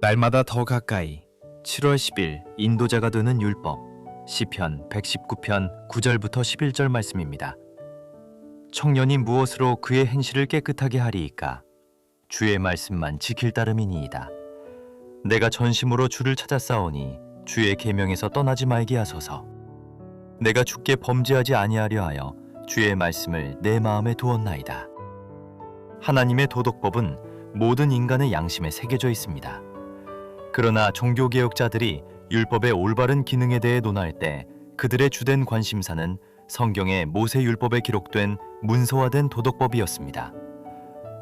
날마다 더 가까이 7월 10일 인도자가 되는 율법 시편 119편 9절부터 11절 말씀입니다. 청년이 무엇으로 그의 행실을 깨끗하게 하리이까? 주의 말씀만 지킬 따름이니이다. 내가 전심으로 주를 찾았사오니 주의 계명에서 떠나지 말게 하소서. 내가 주께 범죄하지 아니하려 하여 주의 말씀을 내 마음에 두었나이다. 하나님의 도덕법은 모든 인간의 양심에 새겨져 있습니다. 그러나 종교개혁자들이 율법의 올바른 기능에 대해 논할 때 그들의 주된 관심사는 성경의 모세율법에 기록된 문서화된 도덕법이었습니다.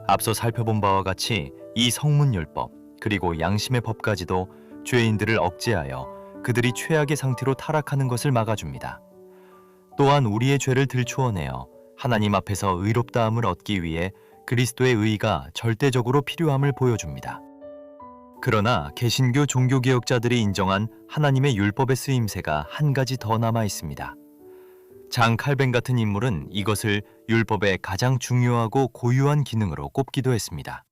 앞서 살펴본 바와 같이 이 성문율법 그리고 양심의 법까지도 죄인들을 억제하여 그들이 최악의 상태로 타락하는 것을 막아줍니다. 또한 우리의 죄를 들추어내어 하나님 앞에서 의롭다함을 얻기 위해 그리스도의 의가 절대적으로 필요함을 보여줍니다. 그러나 개신교 종교개혁자들이 인정한 하나님의 율법의 쓰임새가 한 가지 더 남아 있습니다. 장 칼뱅 같은 인물은 이것을 율법의 가장 중요하고 고유한 기능으로 꼽기도 했습니다.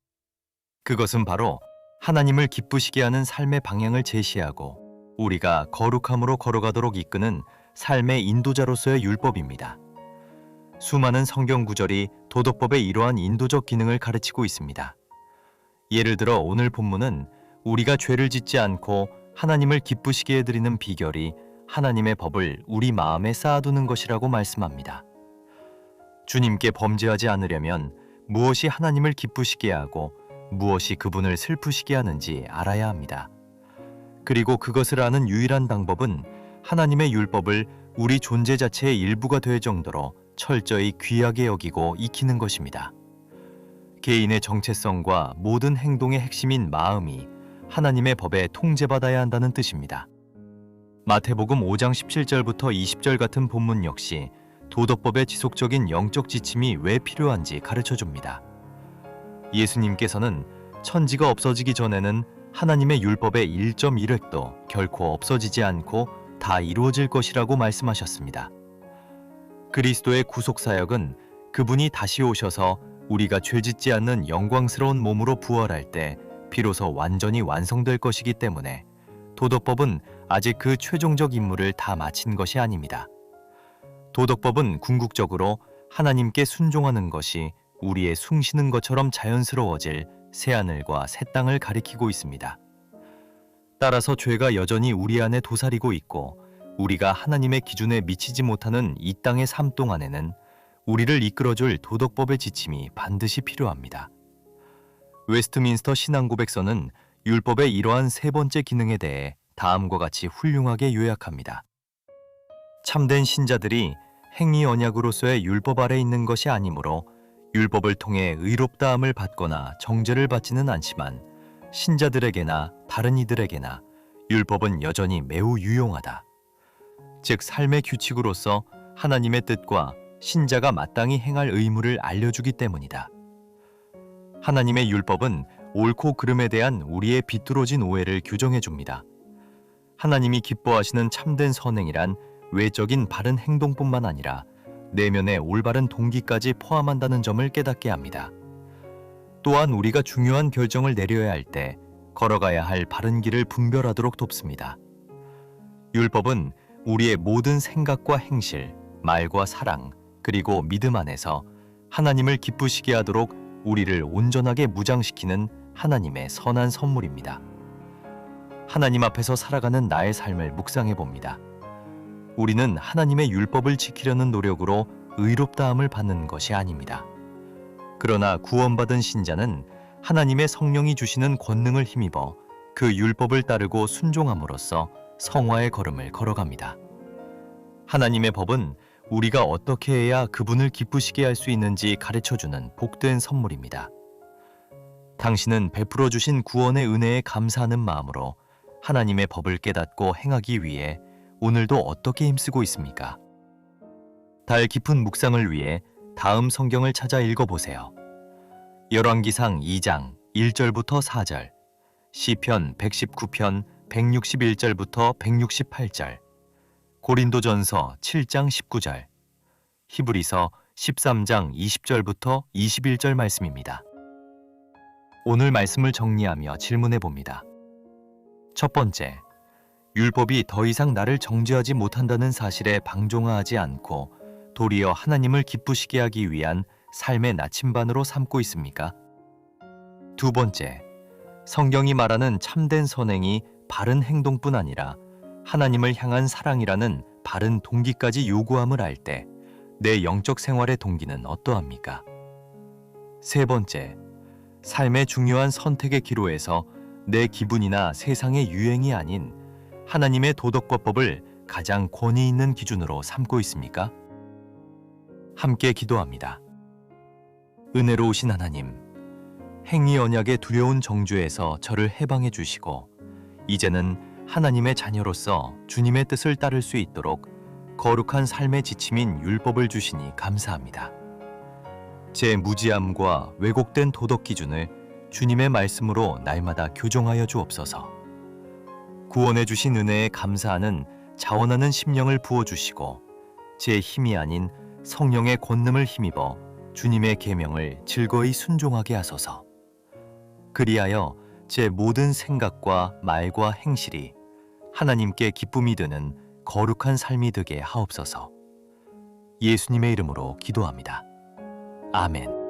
그것은 바로 하나님을 기쁘시게 하는 삶의 방향을 제시하고 우리가 거룩함으로 걸어가도록 이끄는 삶의 인도자로서의 율법입니다. 수많은 성경 구절이 도덕법의 이러한 인도적 기능을 가르치고 있습니다. 예를 들어 오늘 본문은 우리가 죄를 짓지 않고 하나님을 기쁘시게 해드리는 비결이 하나님의 법을 우리 마음에 쌓아두는 것이라고 말씀합니다. 주님께 범죄하지 않으려면 무엇이 하나님을 기쁘시게 하고 무엇이 그분을 슬프시게 하는지 알아야 합니다. 그리고 그것을 아는 유일한 방법은 하나님의 율법을 우리 존재 자체의 일부가 될 정도로 철저히 귀하게 여기고 익히는 것입니다. 개인의 정체성과 모든 행동의 핵심인 마음이 하나님의 법에 통제받아야 한다는 뜻입니다. 마태복음 5장 17절부터 20절 같은 본문 역시 도덕법의 지속적인 영적 지침이 왜 필요한지 가르쳐줍니다. 예수님께서는 천지가 없어지기 전에는 하나님의 율법의 1.1획도 결코 없어지지 않고 다 이루어질 것이라고 말씀하셨습니다. 그리스도의 구속사역은 그분이 다시 오셔서 우리가 죄짓지 않는 영광스러운 몸으로 부활할 때 비로소 완전히 완성될 것이기 때문에 도덕법은 아직 그 최종적 임무를 다 마친 것이 아닙니다. 도덕법은 궁극적으로 하나님께 순종하는 것이 우리의 숨쉬는 것처럼 자연스러워질 새하늘과 새 땅을 가리키고 있습니다. 따라서 죄가 여전히 우리 안에 도사리고 있고 우리가 하나님의 기준에 미치지 못하는 이 땅의 삶 동안에는 우리를 이끌어줄 도덕법의 지침이 반드시 필요합니다. 웨스트민스터 신앙고백서는 율법의 이러한 세 번째 기능에 대해 다음과 같이 훌륭하게 요약합니다. 참된 신자들이 행위 언약으로서의 율법 아래 있는 것이 아니므로 율법을 통해 의롭다함을 받거나 정죄를 받지는 않지만 신자들에게나 다른 이들에게나 율법은 여전히 매우 유용하다. 즉 삶의 규칙으로서 하나님의 뜻과 신자가 마땅히 행할 의무를 알려주기 때문이다. 하나님의 율법은 옳고 그름에 대한 우리의 비뚤어진 오해를 규정해 줍니다. 하나님이 기뻐하시는 참된 선행이란 외적인 바른 행동뿐만 아니라 내면의 올바른 동기까지 포함한다는 점을 깨닫게 합니다. 또한 우리가 중요한 결정을 내려야 할 때 걸어가야 할 바른 길을 분별하도록 돕습니다. 율법은 우리의 모든 생각과 행실, 말과 사랑, 그리고 믿음 안에서 하나님을 기쁘시게 하도록 우리를 온전하게 무장시키는 하나님의 선한 선물입니다. 하나님 앞에서 살아가는 나의 삶을 묵상해 봅니다. 우리는 하나님의 율법을 지키려는 노력으로 의롭다함을 받는 것이 아닙니다. 그러나 구원받은 신자는 하나님의 성령이 주시는 권능을 힘입어 그 율법을 따르고 순종함으로써 성화의 걸음을 걸어갑니다. 하나님의 법은 우리가 어떻게 해야 그분을 기쁘시게 할 수 있는지 가르쳐주는 복된 선물입니다. 당신은 베풀어 주신 구원의 은혜에 감사하는 마음으로 하나님의 법을 깨닫고 행하기 위해 오늘도 어떻게 힘쓰고 있습니까? 달 깊은 묵상을 위해 다음 성경을 찾아 읽어보세요. 열왕기상 2장 1절부터 4절, 시편 119편 161절부터 168절, 고린도전서 7장 19절, 히브리서 13장 20절부터 21절 말씀입니다. 오늘 말씀을 정리하며 질문해 봅니다. 첫 번째, 율법이 더 이상 나를 정죄하지 못한다는 사실에 방종하지 않고 도리어 하나님을 기쁘시게 하기 위한 삶의 나침반으로 삼고 있습니까? 두 번째, 성경이 말하는 참된 선행이 바른 행동뿐 아니라 하나님을 향한 사랑이라는 바른 동기까지 요구함을 알 때 내 영적 생활의 동기는 어떠합니까? 세 번째, 삶의 중요한 선택의 기로에서 내 기분이나 세상의 유행이 아닌 하나님의 도덕과 법을 가장 권위 있는 기준으로 삼고 있습니까? 함께 기도합니다. 은혜로우신 하나님, 행위 언약의 두려운 정죄에서 저를 해방해 주시고 이제는 하나님의 자녀로서 주님의 뜻을 따를 수 있도록 거룩한 삶의 지침인 율법을 주시니 감사합니다. 제 무지함과 왜곡된 도덕 기준을 주님의 말씀으로 날마다 교정하여 주옵소서. 구원해 주신 은혜에 감사하는 자원하는 심령을 부어주시고 제 힘이 아닌 성령의 권능을 힘입어 주님의 계명을 즐거이 순종하게 하소서. 그리하여 제 모든 생각과 말과 행실이 하나님께 기쁨이 드는 거룩한 삶이 되게 하옵소서. 예수님의 이름으로 기도합니다. 아멘.